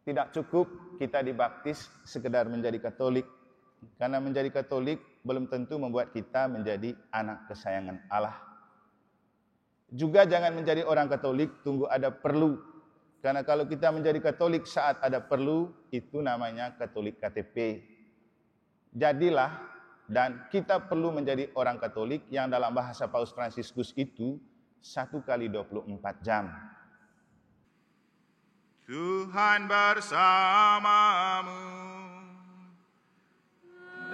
Tidak cukup kita dibaptis sekedar menjadi Katolik. Karena menjadi Katolik belum tentu membuat kita menjadi anak kesayangan Allah. Juga jangan menjadi orang Katolik tunggu ada perlu. Karena kalau kita menjadi Katolik saat ada perlu, itu namanya Katolik KTP. Jadilah dan kita perlu menjadi orang Katolik yang dalam bahasa Paus Fransiskus itu 1 kali 24 jam. Tuhan bersamamu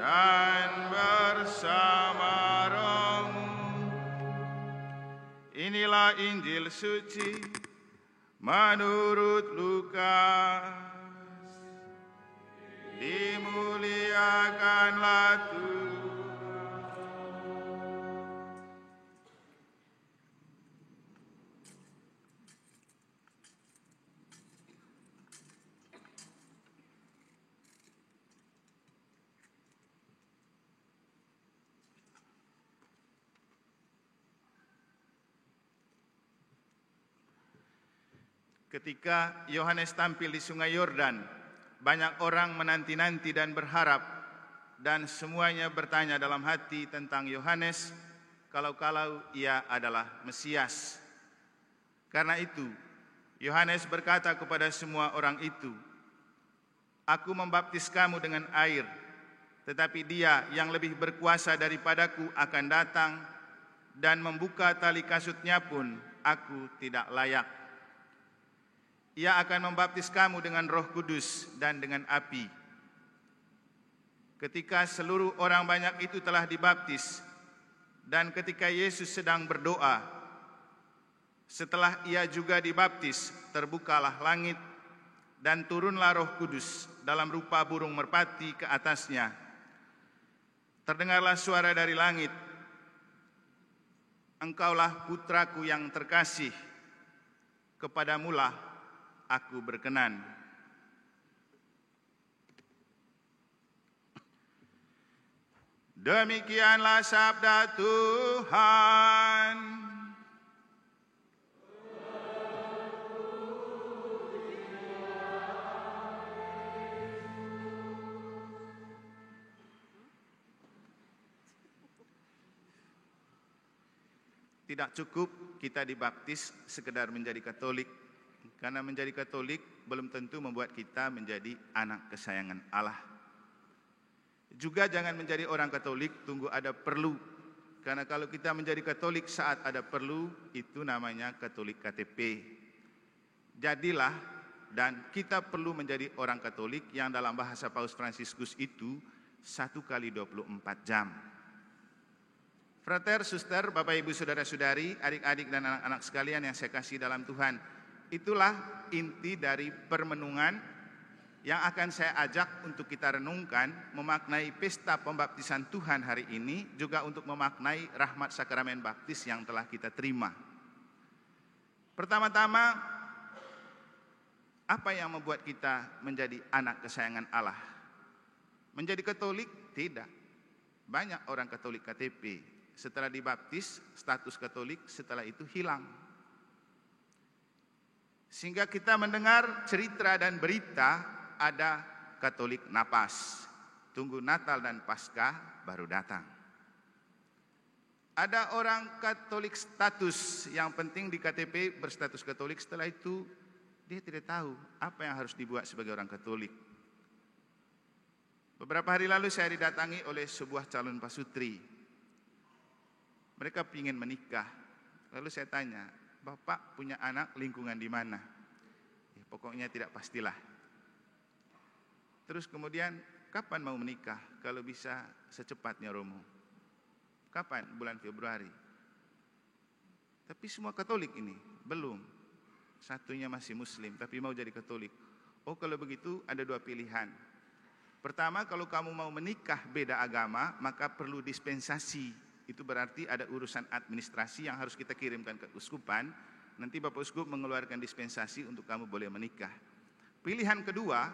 dan bersama rohmu. Inilah Injil suci menurut Lukas. Dimuliakanlah Tuhan. Ketika Yohanes tampil di Sungai Yordan, banyak orang menanti-nanti dan berharap, dan semuanya bertanya dalam hati tentang Yohanes, kalau-kalau ia adalah Mesias. Karena itu, Yohanes berkata kepada semua orang itu, "Aku membaptis kamu dengan air, tetapi Dia yang lebih berkuasa daripadaku akan datang, dan membuka tali kasutnya pun aku tidak layak. Ia akan membaptis kamu dengan Roh Kudus dan dengan api." Ketika seluruh orang banyak itu telah dibaptis, dan ketika Yesus sedang berdoa, setelah ia juga dibaptis, terbukalah langit, dan turunlah Roh Kudus dalam rupa burung merpati ke atasnya. Terdengarlah suara dari langit, "Engkaulah putraku yang terkasih, kepadamulah aku berkenan." Demikianlah sabda Tuhan. Tidak cukup kita dibaptis sekedar menjadi Katolik. Karena menjadi Katolik belum tentu membuat kita menjadi anak kesayangan Allah. Juga jangan menjadi orang Katolik tunggu ada perlu. Karena kalau kita menjadi Katolik saat ada perlu, itu namanya Katolik KTP. Jadilah dan kita perlu menjadi orang Katolik yang dalam bahasa Paus Fransiskus itu 1 kali 24 jam. Frater, suster, Bapak Ibu Saudara-saudari, adik-adik dan anak-anak sekalian yang saya kasih dalam Tuhan, itulah inti dari permenungan yang akan saya ajak untuk kita renungkan, memaknai pesta pembaptisan Tuhan hari ini, juga untuk memaknai rahmat sakramen baptis yang telah kita terima. Pertama-tama, apa yang membuat kita menjadi anak kesayangan Allah? Menjadi Katolik? Tidak. Banyak orang Katolik KTP. Setelah dibaptis, status Katolik setelah itu hilang. Sehingga kita mendengar cerita dan berita ada Katolik napas. Tunggu Natal dan Paskah baru datang. Ada orang Katolik status, yang penting di KTP berstatus Katolik, setelah itu dia tidak tahu apa yang harus dibuat sebagai orang Katolik. Beberapa hari lalu saya didatangi oleh sebuah calon pasutri. Mereka ingin menikah. Lalu saya tanya, "Bapak punya anak lingkungan di mana?" Ya, pokoknya tidak pastilah. Terus kemudian, "Kapan mau menikah? Kalau bisa secepatnya Romo." "Kapan?" "Bulan Februari." Tapi semua Katolik ini belum. Satunya masih Muslim tapi mau jadi Katolik. Oh, kalau begitu ada dua pilihan. Pertama, kalau kamu mau menikah beda agama, maka perlu dispensasi. Itu berarti ada urusan administrasi yang harus kita kirimkan ke uskupan. Nanti Bapak Uskup mengeluarkan dispensasi untuk kamu boleh menikah. Pilihan kedua,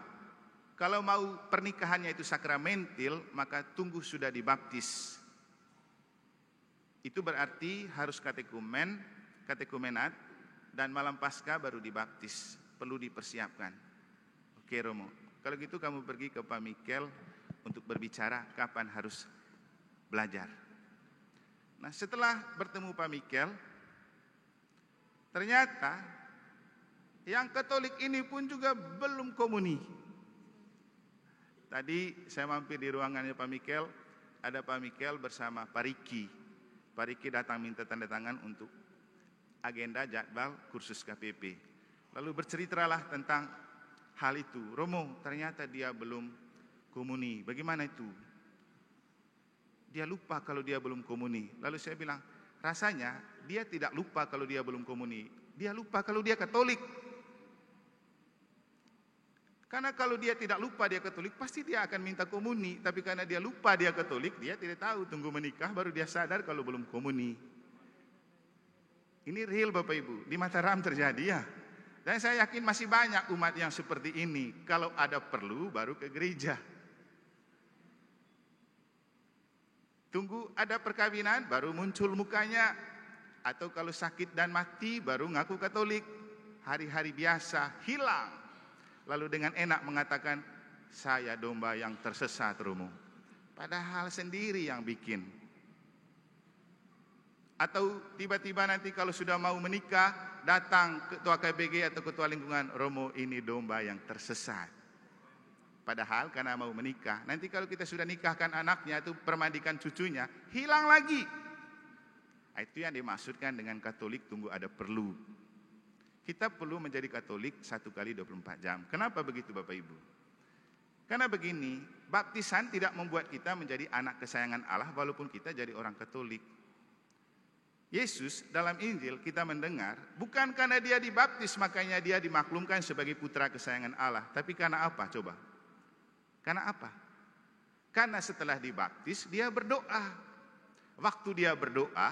kalau mau pernikahannya itu sakramentil, maka tunggu sudah dibaptis. Itu berarti harus katekumenat, dan malam Paskah baru dibaptis. Perlu dipersiapkan. Oke Romo, kalau gitu kamu pergi ke Pak Mikel untuk berbicara kapan harus belajar. Nah setelah bertemu Pak Mikel, ternyata yang Katolik ini pun juga belum komuni. Tadi saya mampir di ruangannya Pak Mikel, ada Pak Mikel bersama Pak Riki. Pak Riki datang minta tanda tangan untuk agenda jadwal kursus KPP. Lalu berceritalah tentang hal itu. Romo, ternyata dia belum komuni. Bagaimana itu? Dia lupa kalau dia belum komuni. Lalu saya bilang, rasanya dia tidak lupa kalau dia belum komuni. Dia lupa kalau dia Katolik. Karena kalau dia tidak lupa dia Katolik, pasti dia akan minta komuni. Tapi karena dia lupa dia Katolik, dia tidak tahu. Tunggu menikah baru dia sadar kalau belum komuni. Ini real Bapak Ibu, di Mataram terjadi ya. Dan saya yakin masih banyak umat yang seperti ini. Kalau ada perlu baru ke gereja. Tunggu ada perkawinan baru muncul mukanya. Atau kalau sakit dan mati baru ngaku Katolik. Hari-hari biasa hilang. Lalu dengan enak mengatakan, saya domba yang tersesat Romo. Padahal sendiri yang bikin. Atau tiba-tiba nanti kalau sudah mau menikah, datang ketua KBG atau ketua lingkungan, Romo ini domba yang tersesat. Padahal karena mau menikah, nanti kalau kita sudah nikahkan anaknya, itu permandikan cucunya, hilang lagi. Itu yang dimaksudkan dengan Katolik tunggu ada perlu. Kita perlu menjadi Katolik 1 kali 24 jam. Kenapa begitu Bapak Ibu? Karena begini, baptisan tidak membuat kita menjadi anak kesayangan Allah walaupun kita jadi orang Katolik. Yesus dalam Injil kita mendengar bukan karena dia dibaptis makanya dia dimaklumkan sebagai putra kesayangan Allah, tapi karena apa coba? Karena apa? Karena setelah dibaptis dia berdoa. Waktu dia berdoa,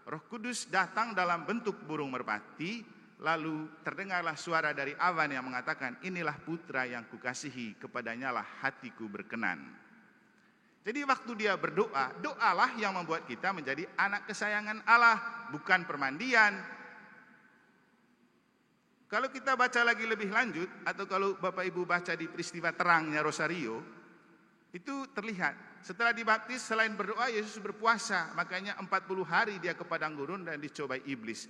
Roh Kudus datang dalam bentuk burung merpati, lalu terdengarlah suara dari awan yang mengatakan, inilah putra yang kukasihi, kepadanyalah hatiku berkenan. Jadi waktu dia berdoa, doalah yang membuat kita menjadi anak kesayangan Allah, bukan permandian. Kalau kita baca lagi lebih lanjut, atau kalau Bapak Ibu baca di peristiwa terangnya Rosario, itu terlihat. Setelah dibaptis, selain berdoa, Yesus berpuasa. Makanya 40 hari dia ke padang gurun dan dicobai iblis.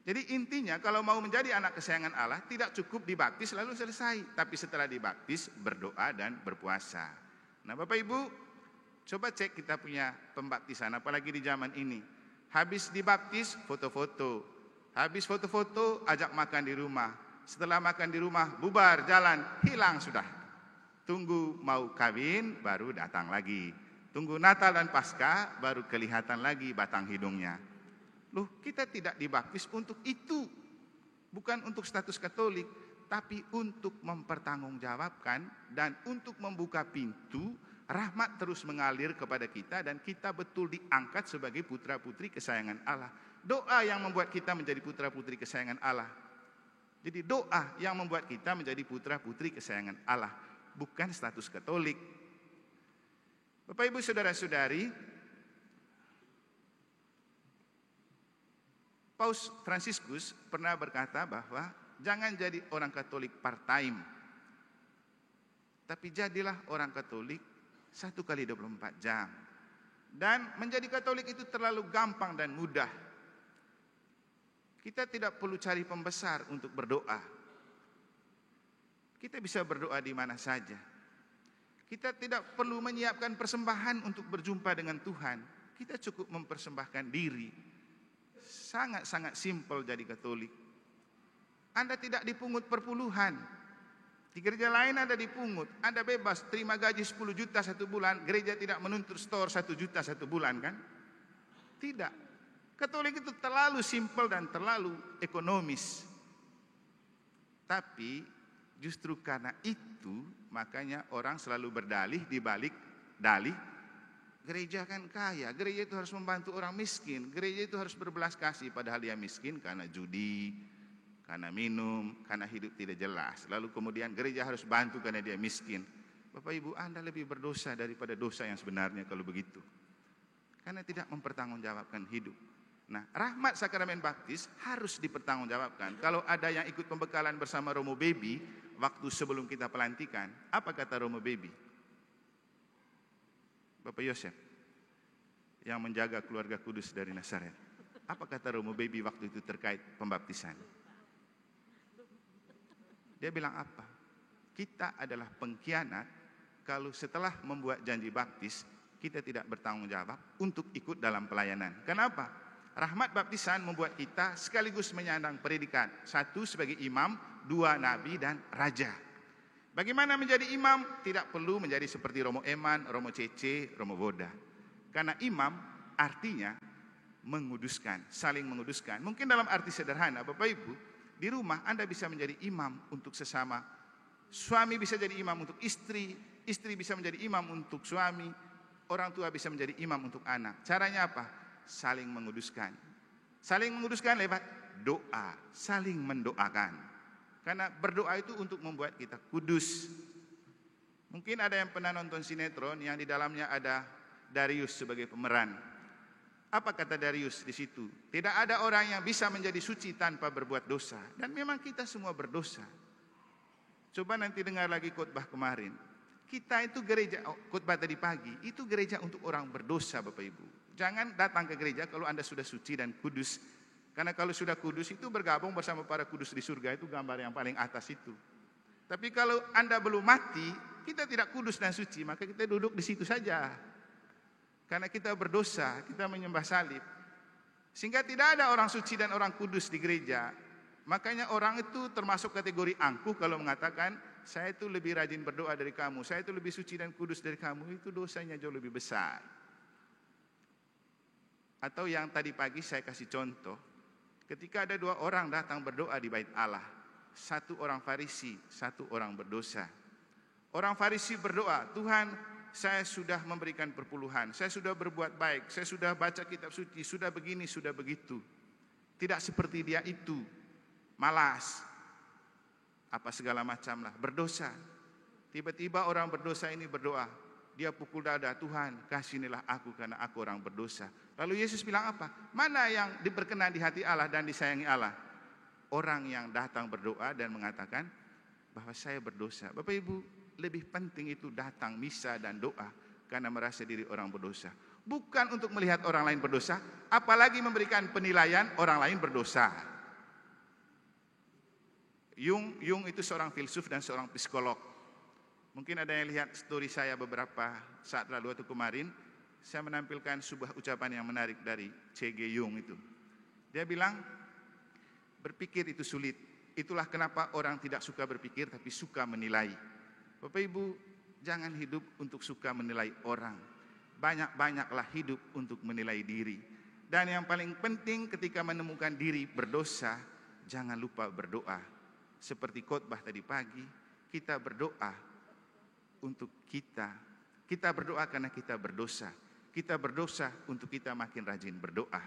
Jadi intinya kalau mau menjadi anak kesayangan Allah, tidak cukup dibaptis lalu selesai. Tapi setelah dibaptis, berdoa dan berpuasa. Nah Bapak Ibu, coba cek kita punya pembaptisan, apalagi di zaman ini. Habis dibaptis, foto-foto. Habis foto-foto, ajak makan di rumah. Setelah makan di rumah, bubar, jalan, hilang sudah. Tunggu mau kawin, baru datang lagi. Tunggu Natal dan Paskah, baru kelihatan lagi batang hidungnya. Loh, kita tidak dibaptis untuk itu. Bukan untuk status Katolik, tapi untuk mempertanggungjawabkan dan untuk membuka pintu. Rahmat terus mengalir kepada kita dan kita betul diangkat sebagai putra-putri kesayangan Allah. Doa yang membuat kita menjadi putra-putri kesayangan Allah. Jadi doa yang membuat kita menjadi putra-putri kesayangan Allah, bukan status Katolik. Bapak Ibu saudara-saudari, Paus Fransiskus pernah berkata bahwa jangan jadi orang Katolik part-time, tapi jadilah orang Katolik 1 kali 24 jam. Dan menjadi Katolik itu terlalu gampang dan mudah. Kita tidak perlu cari pembesar untuk berdoa. Kita bisa berdoa di mana saja. Kita tidak perlu menyiapkan persembahan untuk berjumpa dengan Tuhan. Kita cukup mempersembahkan diri. Sangat-sangat simpel jadi Katolik. Anda tidak dipungut perpuluhan. Di gereja lain ada dipungut, Anda bebas terima gaji 10 juta 1 bulan, gereja tidak menuntut store 1 juta 1 bulan kan? Tidak. Katolik itu terlalu simpel dan terlalu ekonomis. Tapi justru karena itu makanya orang selalu berdalih di balik dalih gereja kan kaya, gereja itu harus membantu orang miskin, gereja itu harus berbelas kasih, padahal dia miskin karena judi, karena minum, karena hidup tidak jelas. Lalu kemudian gereja harus bantu karena dia miskin. Bapak Ibu, Anda lebih berdosa daripada dosa yang sebenarnya kalau begitu. Karena tidak mempertanggungjawabkan hidup. Nah, rahmat sakramen baptis harus dipertanggungjawabkan. Kalau ada yang ikut pembekalan bersama Romo Baby, waktu sebelum kita pelantikan, apa kata Romo Baby? Bapak Yosef, yang menjaga keluarga kudus dari Nazaret. Apa kata Romo Baby waktu itu terkait pembaptisan? Dia bilang apa? Kita adalah pengkhianat kalau setelah membuat janji baptis, kita tidak bertanggung jawab untuk ikut dalam pelayanan. Kenapa? Rahmat baptisan membuat kita sekaligus menyandang predikat. 1 sebagai imam, 2 nabi dan raja. Bagaimana menjadi imam? Tidak perlu menjadi seperti Romo Eman, Romo Cece, Romo Boda. Karena imam artinya menguduskan, saling menguduskan. Mungkin dalam arti sederhana, Bapak Ibu, di rumah Anda bisa menjadi imam untuk sesama. Suami bisa jadi imam untuk istri, istri bisa menjadi imam untuk suami, orang tua bisa menjadi imam untuk anak. Caranya apa? Saling menguduskan. Saling menguduskan lewat doa, saling mendoakan. Karena berdoa itu untuk membuat kita kudus. Mungkin ada yang pernah nonton sinetron yang di dalamnya ada Darius sebagai pemeran. Apa kata Darius di situ? Tidak ada orang yang bisa menjadi suci tanpa berbuat dosa. Dan memang kita semua berdosa. Coba nanti dengar lagi khotbah kemarin. Kita itu gereja, khotbah tadi pagi, itu gereja untuk orang berdosa, Bapak Ibu. Jangan datang ke gereja kalau Anda sudah suci dan kudus. Karena kalau sudah kudus itu bergabung bersama para kudus di surga, itu gambar yang paling atas itu. Tapi kalau Anda belum mati, kita tidak kudus dan suci, maka kita duduk di situ saja. Karena kita berdosa, kita menyembah salib. Sehingga tidak ada orang suci dan orang kudus di gereja. Makanya orang itu termasuk kategori angkuh kalau mengatakan, saya itu lebih rajin berdoa dari kamu, saya itu lebih suci dan kudus dari kamu, itu dosanya jauh lebih besar. Atau yang tadi pagi saya kasih contoh, ketika ada 2 orang datang berdoa di bait Allah, 1 orang Farisi, 1 orang berdosa. Orang Farisi berdoa, Tuhan, saya sudah memberikan perpuluhan, saya sudah berbuat baik, saya sudah baca kitab suci, sudah begini, sudah begitu. Tidak seperti dia itu, malas, apa segala macam lah, berdosa. Tiba-tiba orang berdosa ini berdoa, dia pukul dada, Tuhan kasihnilah aku karena aku orang berdosa. Lalu Yesus bilang apa? Mana yang diberkenan di hati Allah dan disayangi Allah? Orang yang datang berdoa dan mengatakan bahwa saya berdosa. Bapak Ibu, lebih penting itu datang misa dan doa karena merasa diri orang berdosa. Bukan untuk melihat orang lain berdosa, apalagi memberikan penilaian orang lain berdosa. Jung itu seorang filsuf dan seorang psikolog. Mungkin ada yang lihat story saya beberapa saat lalu atau kemarin, saya menampilkan sebuah ucapan yang menarik dari C.G. Jung itu. Dia bilang, berpikir itu sulit. Itulah kenapa orang tidak suka berpikir tapi suka menilai. Bapak Ibu, jangan hidup untuk suka menilai orang. Banyak-banyaklah hidup untuk menilai diri. Dan yang paling penting ketika menemukan diri berdosa, jangan lupa berdoa. Seperti khotbah tadi pagi, kita berdoa untuk kita. Kita berdoa karena kita berdosa. Kita berdosa untuk kita makin rajin berdoa.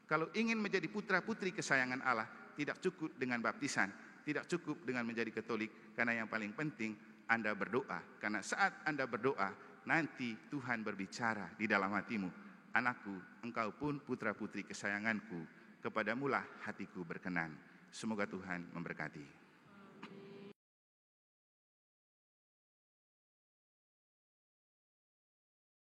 Kalau ingin menjadi putra-putri kesayangan Allah, tidak cukup dengan baptisan, tidak cukup dengan menjadi Katolik, karena yang paling penting Anda berdoa. Karena saat Anda berdoa, nanti Tuhan berbicara di dalam hatimu. Anakku, engkau pun putra-putri kesayanganku, kepadamulah hatiku berkenan. Semoga Tuhan memberkati.